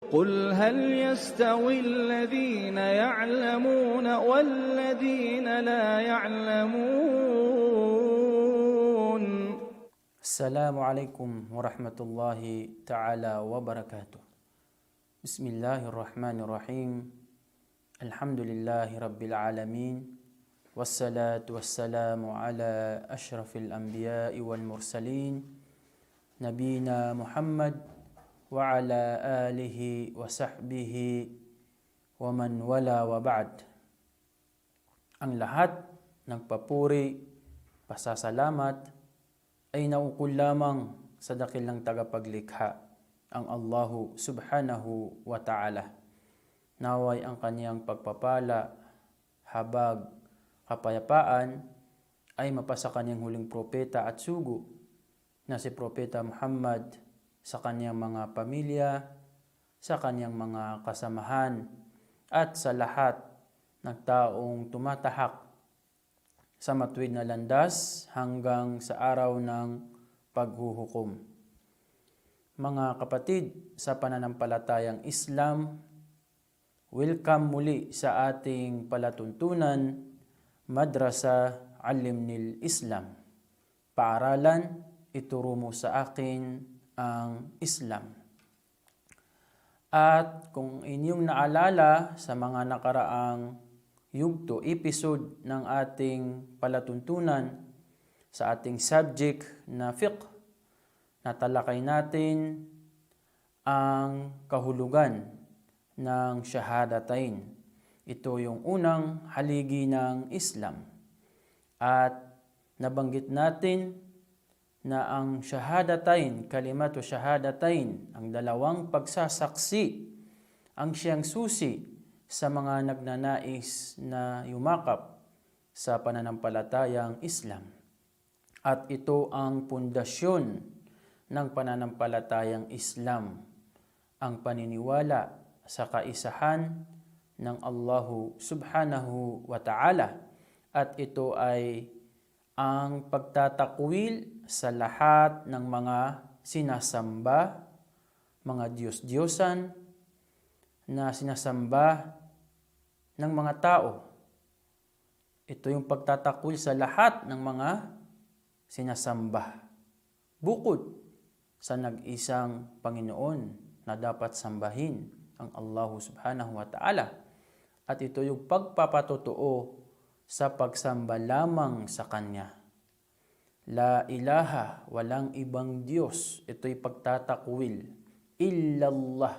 قل هل يستوي الذين يعلمون والذين لا يعلمون. السلام عليكم ورحمة الله تعالى وبركاته. بسم الله الرحمن الرحيم. الحمد لله رب العالمين، والصلاة والسلام على أشرف الأنبياء والمرسلين نبينا محمد وعلى آله وصحبه ومن wala wa ba'd. Ang lahat ng papuri, pasasalamat ay naukol lamang sa dakilang tagapaglikha, ang Allahu subhanahu wa ta'ala. Naway ang kaniyang pagpapala, habag, kapayapaan ay mapasa kaniyang huling propeta at sugo na si Propeta Muhammad, sa kanyang mga pamilya, sa kanyang mga kasamahan, at sa lahat ng taong tumatahak sa matuwid na landas hanggang sa araw ng paghuhukom. Mga kapatid sa pananampalatayang Islam, welcome muli sa ating palatuntunan, Madrasa Alimnil Islam. Paaralan, ituro mo sa akin ang Islam. At kung inyong naalala sa mga nakaraang yugto, episode ng ating palatuntunan sa ating subject na fiqh, natalakay natin ang kahulugan ng shahadatain. Ito yung unang haligi ng Islam. At nabanggit natin na ang shahadatain, kalimatu shahadatain, ang dalawang pagsasaksi, ang siyang susi sa mga nagnanais na yumakap sa pananampalatayang Islam. At ito ang pundasyon ng pananampalatayang Islam, ang paniniwala sa kaisahan ng Allahu subhanahu wa ta'ala. At ito ay ang pagtatakwil sa lahat ng mga sinasamba, mga Diyos-Diyosan na sinasamba ng mga tao. Ito yung pagtatakwil sa lahat ng mga sinasamba, bukod sa nag-isang Panginoon na dapat sambahin, ang Allahu subhanahu wa ta'ala. At ito yung pagpapatotoo sa pagsamba lamang sa Kanya. La ilaha, walang ibang Diyos. Ito'y pagtatakwil. Illallah,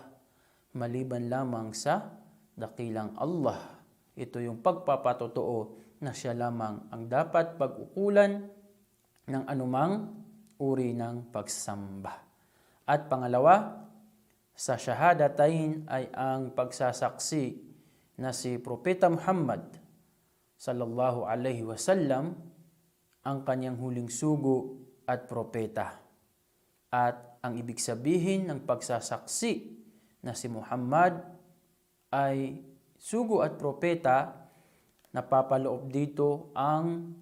maliban lamang sa dakilang Allah. Ito yung pagpapatotoo na siya lamang ang dapat pag-ukulan ng anumang uri ng pagsamba. At pangalawa, sa shahadatain ay ang pagsasaksi na si Propeta Muhammad sallallahu alaihi wasallam ang kanyang huling sugo at propeta. At ang ibig sabihin ng pagsasaksi na si Muhammad ay sugo at propeta, napapaloob dito ang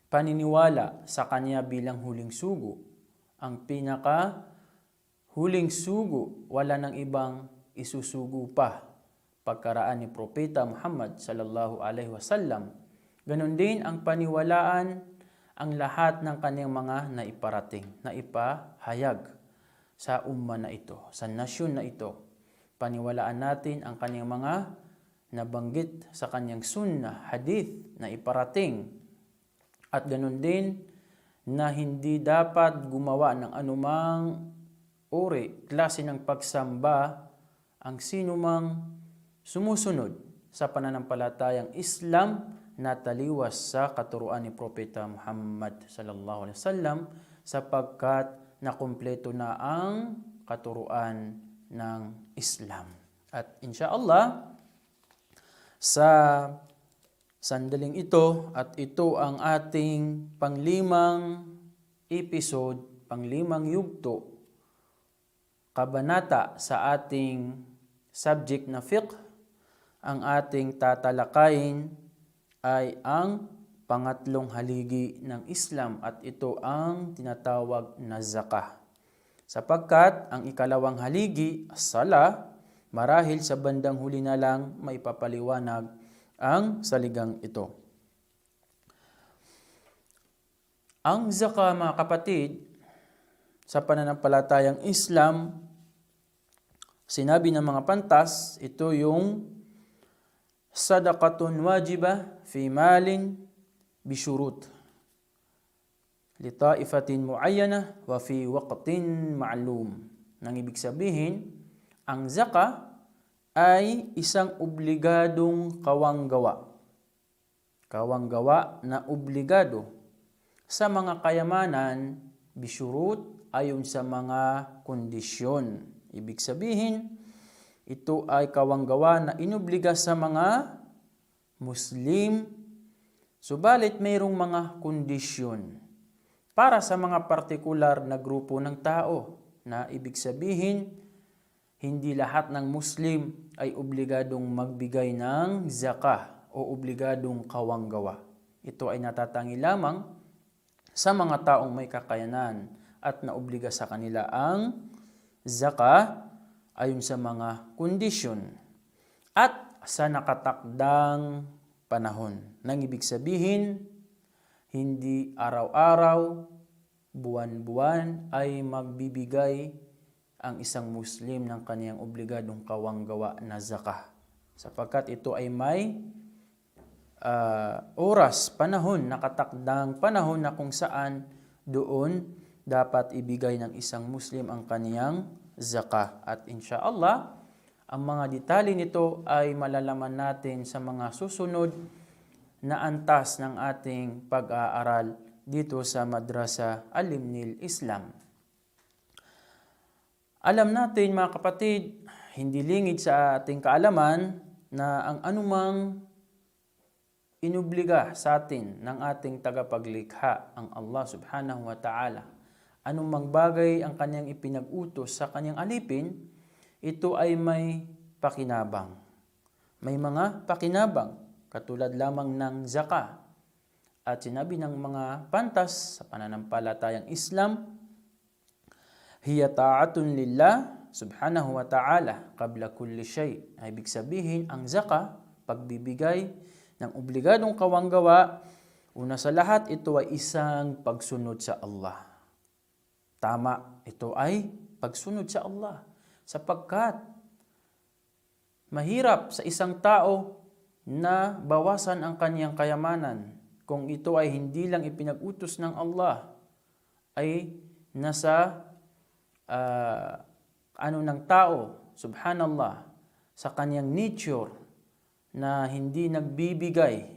paniniwala sa kanya bilang huling sugo. Ang pinaka huling sugo, wala ng ibang isusugo pa pagkaraan ni Propeta Muhammad sallallahu alaihi wasallam. Ganon din ang paniwalaan ang lahat ng kanyang mga naiparating, naipahayag sa umma na ito, sa nasyon na ito. Paniwalaan natin ang kanyang mga nabanggit sa kanyang sunnah, hadith na iparating. At ganon din na hindi dapat gumawa ng anumang uri, klase ng pagsamba ang sinumang sumusunod sa pananampalatayang Islam na taliwas sa katuruan ni Propeta Muhammad sallallahu alaihi wasallam, sapagkat nakumpleto na ang katuruan ng Islam. At insyaallah sa sandaling ito, at ito ang ating panglimang episode, panglimang yugto, kabanata sa ating subject na fiqh, ang ating tatalakayin ay ang pangatlong haligi ng Islam, at ito ang tinatawag na zakah. Sapagkat ang ikalawang haligi, as-sala, Marahil sa bandang huli na lang maipapaliwanag ang saligang ito. Ang zakah, mga kapatid, sa pananampalatayang Islam, sinabi ng mga pantas, ito yung sadaqatun wajibah fi malin bishurut litaifatin muayyana wa fi waqtin ma'lum. Nang ibig sabihin, ang zakah ay isang obligadong kawanggawa. Kawanggawa na obligado sa mga kayamanan, bishurut, ayon sa mga kondisyon. Ibig sabihin, ito ay kawanggawa na inobliga sa mga Muslim, subalit mayroong mga kondisyon para sa mga partikular na grupo ng tao, na ibig sabihin, hindi lahat ng Muslim ay obligadong magbigay ng zakah o obligadong kawanggawa. Ito ay natatangi lamang sa mga taong may kakayanan at naobliga sa kanila ang zakah ayon sa mga kondisyon at sa nakatakdang panahon. Nang ibig sabihin, hindi araw-araw, buwan-buwan ay magbibigay ang isang Muslim ng kaniyang obligadong kawanggawa na zakah, sapagkat ito ay may oras, panahon, nakatakdang panahon na kung saan doon dapat ibigay ng isang Muslim ang kaniyang zakah. At insyaallah, ang mga detalye nito ay malalaman natin sa mga susunod na antas ng ating pag-aaral dito sa Madrasa Al-Limnil Islam. Alam natin, mga kapatid, hindi lingid sa ating kaalaman na ang anumang inubliga sa atin ng ating tagapaglikha, ang Allah subhanahu wa ta'ala, anumang bagay ang kanyang ipinag-utos sa kanyang alipin, ito ay may pakinabang. May mga pakinabang, katulad lamang ng zakah. At sinabi ng mga pantas sa pananampalatayang Islam, hiya ta'atun lillah subhanahu wa ta'ala qabla kulli shay. Ibig sabihin, ang zakah, pagbibigay ng obligadong kawanggawa, una sa lahat, ito ay isang pagsunod sa Allah. Tama, ito ay pagsunod sa Allah. Sapagkat mahirap sa isang tao na bawasan ang kaniyang kayamanan kung ito ay hindi lang ipinag-utos ng Allah, ay nasa ng tao, subhanallah, sa kaniyang nature na hindi nagbibigay.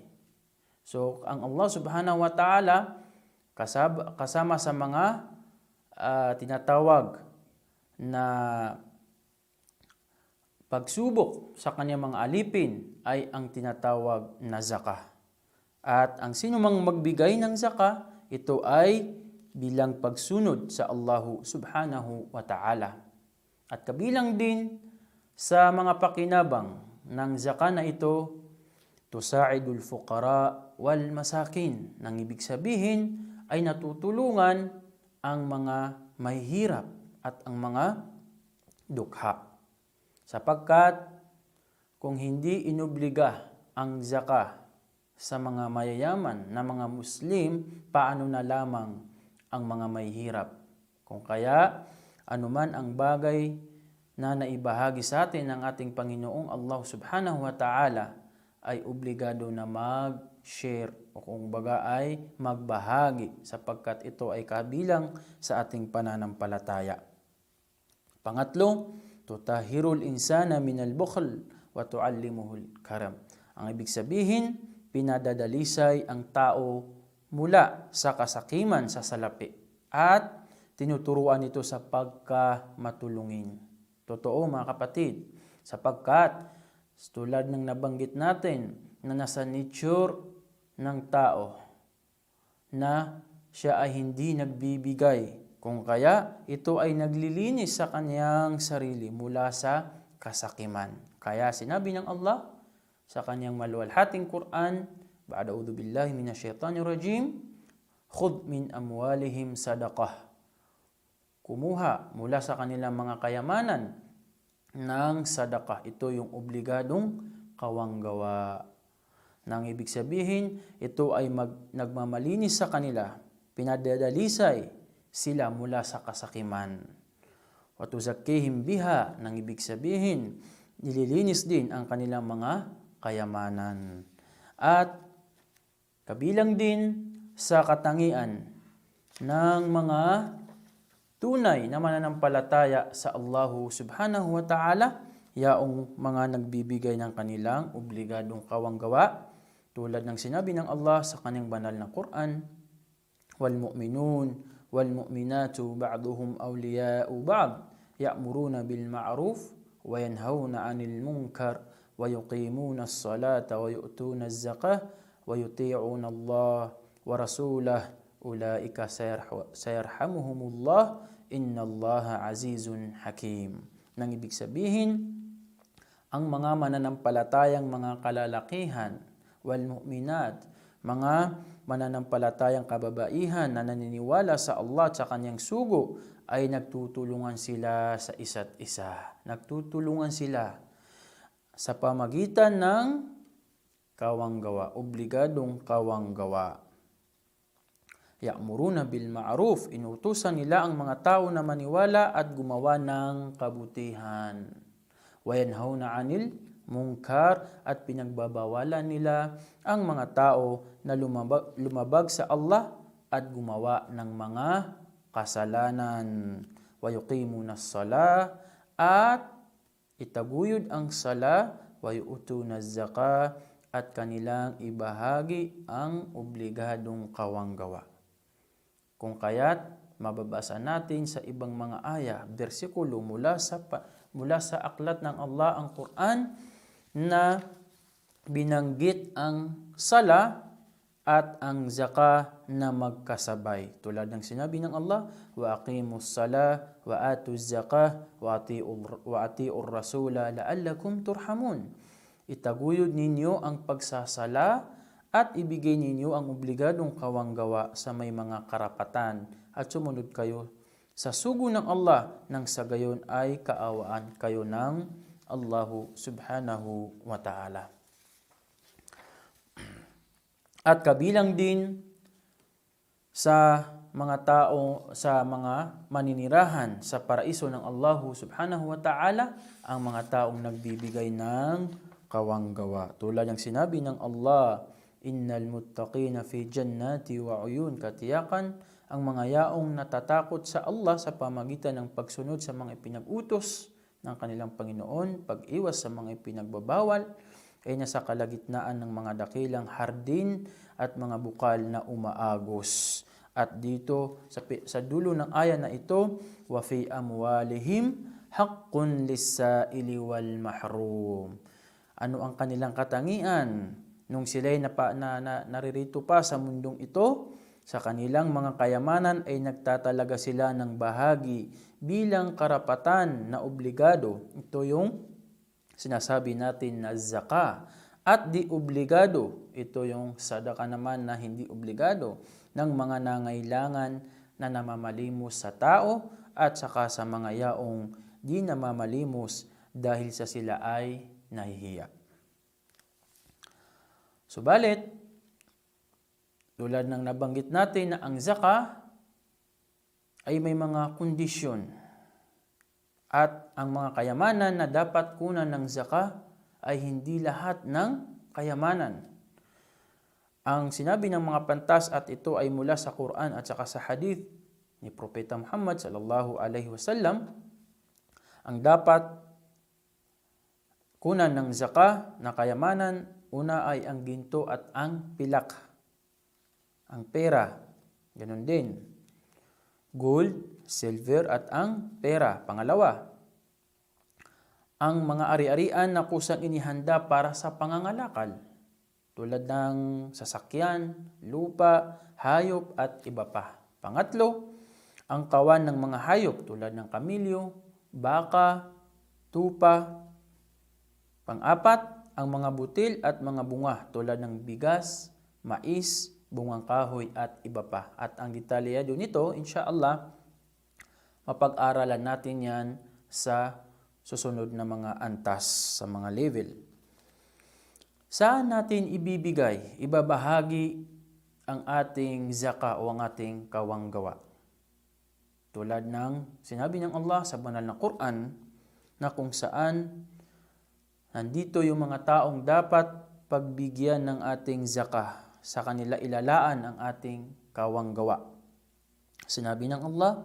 So, ang Allah subhanahu wa ta'ala, kasama sa mga tinatawag na pagsubok sa kanyang mga alipin ay ang tinatawag na zakah. At ang sino mang magbigay ng zakah, ito ay bilang pagsunod sa Allah subhanahu wa ta'ala. At kabilang din sa mga pakinabang ng zakah na ito, tusa'idul fuqara wal masakin. Nang ibig sabihin ay natutulungan ang mga mahihirap at ang mga dukha. Sapagkat kung hindi inobliga ang zakah sa mga mayayaman na mga Muslim, paano na lamang ang mga mahihirap? Kung kaya, anuman ang bagay na naibahagi sa atin ng ating Panginoong Allah subhanahu wa ta'ala, ay obligado na mag-share o kung baga ay magbahagi, sapagkat ito ay kabilang sa ating pananampalataya. Pangatlo, tutahhirul insana minal bukhl wa tuallimuhul karam. Ang ibig sabihin, pinadadalisay ang tao mula sa kasakiman sa salapi at tinuturuan ito sa pagkamatulungin. Totoo, mga kapatid, sapagkat tulad ng nabanggit natin na nasa nature ng tao na siya ay hindi nagbibigay, kung kaya ito ay naglilinis sa kanyang sarili mula sa kasakiman. Kaya sinabi ng Allah sa kanyang maluwalhating Quran, ba'da a'udhu billahi minasyaitanir rajim, khudh min amwalihim sadaqah. Kumuha mula sa kanilang mga kayamanan ng sadaka. Ito yung obligadong kawanggawa. Nang ibig sabihin, ito ay nagmamalinis sa kanila, pinadadalisay sila mula sa kasakiman. Watuzakihim biha, nang ibig sabihin, nililinis din ang kanilang mga kayamanan. At kabilang din sa katangian ng mga tunay na mananampalataya sa Allahu subhanahu wa ta'ala, yaong mga nagbibigay ng kanilang obligadong kawanggawa, tulad ng sinabi ng Allah sa kanyang banal na Quran, wal mu'minun wal mu'minatu ba'duhum awliya'u ba'd ya'muruna bil ma'ruf wa yanhauna 'anil munkar wa yuqimuna as-salata wa yu'tuna az-zakah wa yuti'una Allah wa rasulahu ulaika sayarhamuhumullah innallaha azizun hakim. Nang ibig sabihin, ang mga mananampalatayang mga kalalakihan, wal mu'minat, mga mananampalatayang kababaihan na naniniwala sa Allah at sa kanyang sugo, ay nagtutulungan sila sa isa't isa. Nagtutulungan sila sa pamagitan ng kawanggawa, obligadong kawanggawa. Ya'muruna bil ma'ruf, inutusan nila ang mga tao na maniwala at gumawa ng kabutihan. Wa yanhauna 'anil munkar, at pinagbabawalan nila ang mga tao na lumabag sa Allah at gumawa ng mga kasalanan. Wa yuqimuna as-salah, at itaguyod ang sala, wa yu'tuna az-zakah, at kanilang ibahagi ang obligadong kawanggawa. Kung kaya't mababasa natin sa ibang mga aya, bersikulo mula sa aklat ng Allah, ang Quran, na binanggit ang sala at ang zakah na magkasabay. Tulad ng sinabi ng Allah, wa aqimus salah wa atuz zakah wa atiur rasula la'allakum turhamun. Itaguyod ninyo ang pagsasala at ibigay ninyo ang obligadong kawanggawa sa may mga karapatan, at sumunod kayo sa sugo ng Allah, nang sa gayon ay kaawaan kayo ng Allahu subhanahu wa ta'ala. At kabilang din sa mga tao, sa mga maninirahan sa paraiso ng Allahu subhanahu wa ta'ala, ang mga taong nagbibigay ng kawanggawa. Tulad ng sinabi ng Allah, innal muttaqina fi jannati wa uyun, katiyakan ang mga yaong natatakot sa Allah sa pamagitan ng pagsunod sa mga ipinag-utos ng kanilang Panginoon, pag-iwas sa mga ipinagbabawal, ay nasa kalagitnaan ng mga dakilang hardin at mga bukal na umaagos. At dito sa dulo ng aya na ito, wa fi amwalihim haqqun lis-sa'ili wal mahrum. Ano ang kanilang katangian nung sila'y naririto pa sa mundong ito? Sa kanilang mga kayamanan ay nagtatalaga sila ng bahagi bilang karapatan na obligado. Ito yung sinasabi natin na zakah. At di obligado, ito yung sadaka naman na hindi obligado, ng mga nangailangan na namamalimos sa tao at saka sa mga yaong di namamalimos dahil sa sila ay nahihiya. Subalit, tulad ng nabanggit natin na ang zakah ay may mga kondisyon, at ang mga kayamanan na dapat kunan ng zakah ay hindi lahat ng kayamanan. Ang sinabi ng mga pantas, at ito ay mula sa Quran at saka sa hadith ni Propeta Muhammad sallallahu alaihi wasallam, ang dapat kunan ng zakah na kayamanan, una ay ang ginto at ang pilak. Ang pera, ganun din. Gold, silver at ang pera. Pangalawa, ang mga ari-arian na kusang inihanda para sa pangangalakal, tulad ng sasakyan, lupa, hayop at iba pa. Pangatlo, ang kawan ng mga hayop tulad ng kamilyo, baka, tupa. Pang-apat, ang mga butil at mga bunga tulad ng bigas, mais, bungang kahoy at iba pa. At ang detalyado nito, insyaallah, mapag-aralan natin yan sa susunod na mga antas sa mga level. Saan natin ibabahagi ang ating zaka o ang ating kawanggawa? Tulad ng sinabi ng Allah sa banal na Quran na kung saan nandito yung mga taong dapat pagbigyan ng ating zaka, sa kanila ilalaan ang ating kawanggawa. Sinabi ng Allah,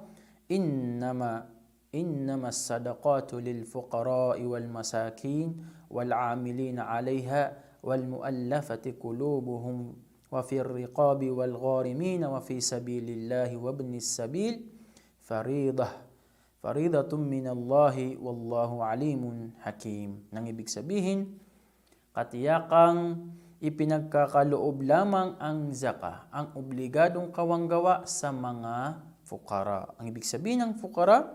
innama sadaqatu lil fuqara'i wal masakin wal 'amilina 'alayha wal mu'allafati qulubuhum wa fir riqabi wal gharimin wa fi sabilillahi wa ibnis sabil faridatun minallahi wallahu alimun hakim. Nang ibig sabihin, katiyakang ipinagkakaloob lamang ang zaka, ang obligadong kawanggawa sa mga fukara. Ang ibig sabihin ng fukara,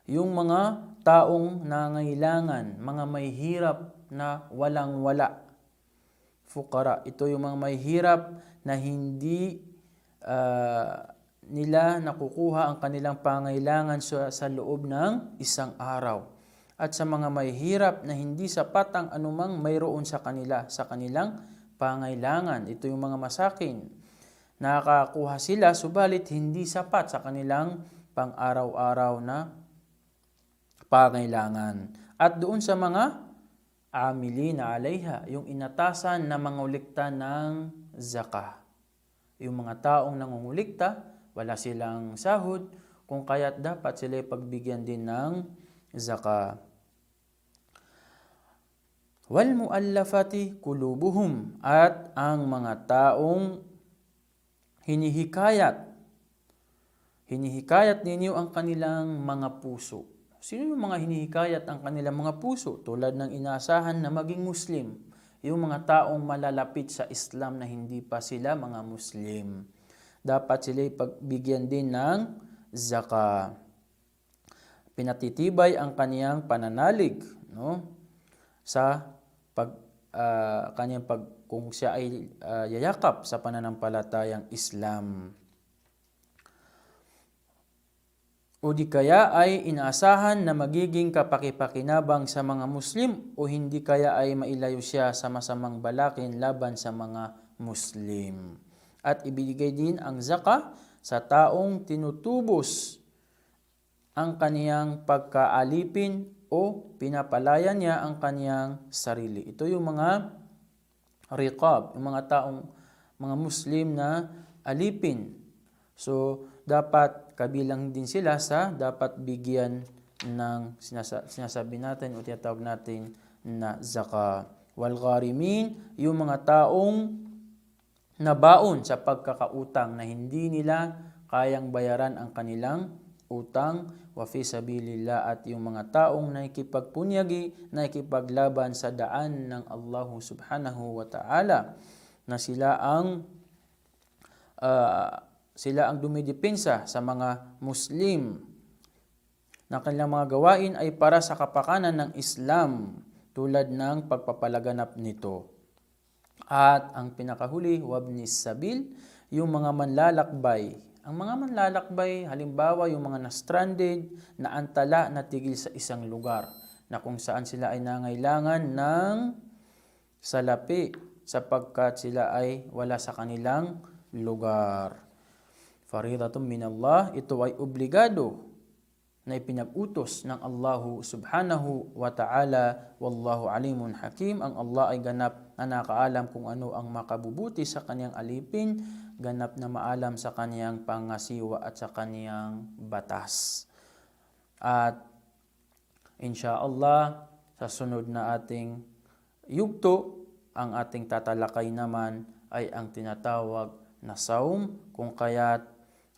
yung mga taong nangailangan, mga may hirap na walang-wala. Fukara, ito yung mga may hirap na hindi nila nakukuha ang kanilang pangailangan sa loob ng isang araw. At sa mga may hirap na hindi sapat ang anumang mayroon sa kanilang pangailangan. Ito yung mga masakin. Nakakakuha sila, subalit hindi sapat sa kanilang pang-araw-araw na pangailangan. At doon sa mga amilina alayha, yung inatasan na mangulikta ng zakah. Yung mga taong nangungulikta, wala silang sahod, kung kaya't dapat sila pagbigyan din ng zakah. Wal mu'allafati qulubuhum, at ang mga taong hinihikayat ninyo ang kanilang mga puso. Sino yung mga hinihikayat ang kanilang mga puso? Tulad ng inaasahan na maging Muslim, yung mga taong malalapit sa Islam na hindi pa sila mga Muslim. Dapat sila pagbigyan din ng zakah. Pinatitibay ang kaniyang pananalig, no? Sa kung siya ay yayakap sa pananampalatayang Islam. O di kaya ay inaasahan na magiging kapakipakinabang sa mga Muslim, o hindi kaya ay mailayo siya sa masamang balakin laban sa mga Muslim. At ibigay din ang zakah sa taong tinutubos ang kaniyang pagkaalipin o pinapalaya niya ang kaniyang sarili. Ito yung mga riqab, yung mga taong, mga Muslim na alipin. So, dapat kabilang din sila sa dapat bigyan ng sinasabi natin o tinatawag natin na zakah. Wal gharimin, yung mga taong nabaon sa pagkakautang na hindi nila kayang bayaran ang kanilang utang, wa fi sabilillah, at yung mga taong nakikipagpunyagi, nakikipaglaban sa daan ng Allah subhanahu wa ta'ala, na sila ang dumidepensa sa mga Muslim, na kanilang mga gawain ay para sa kapakanan ng Islam, tulad ng pagpapalaganap nito. At ang pinakahuli, wabnis sabil, yung mga manlalakbay. Ang mga manlalakbay, halimbawa yung mga na-stranded, na antala, na tigil sa isang lugar, na kung saan sila ay nangailangan ng salapi, sapagkat sila ay wala sa kanilang lugar. Faridatun minallah, ito ay obligado na ipinag-utos ng Allah subhanahu wa ta'ala, wallahu alimun hakim. Ang Allah ay ganap na nakaalam kung ano ang makabubuti sa kaniyang alipin, ganap na maalam sa kaniyang pangasiwa at sa kaniyang batas. At insyaallah, sa sunod na ating yugto, ang ating tatalakay naman ay ang tinatawag na saum, kung kaya't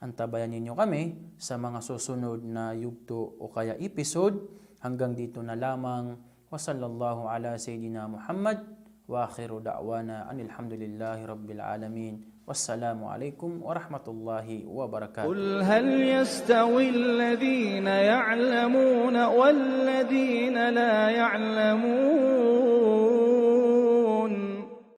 antabayan ninyo kami sa mga susunod na yugto o kaya episode. Hanggang dito na lamang. Wa sallallahu ala sayyidina Muhammad wa akhiru da'wana anilhamdulillahi rabbil alamin. Wassalamu alaikum warahmatullahi wabarakatuh. قل هل يستوي الذين يعلمون والذين لا يعلمون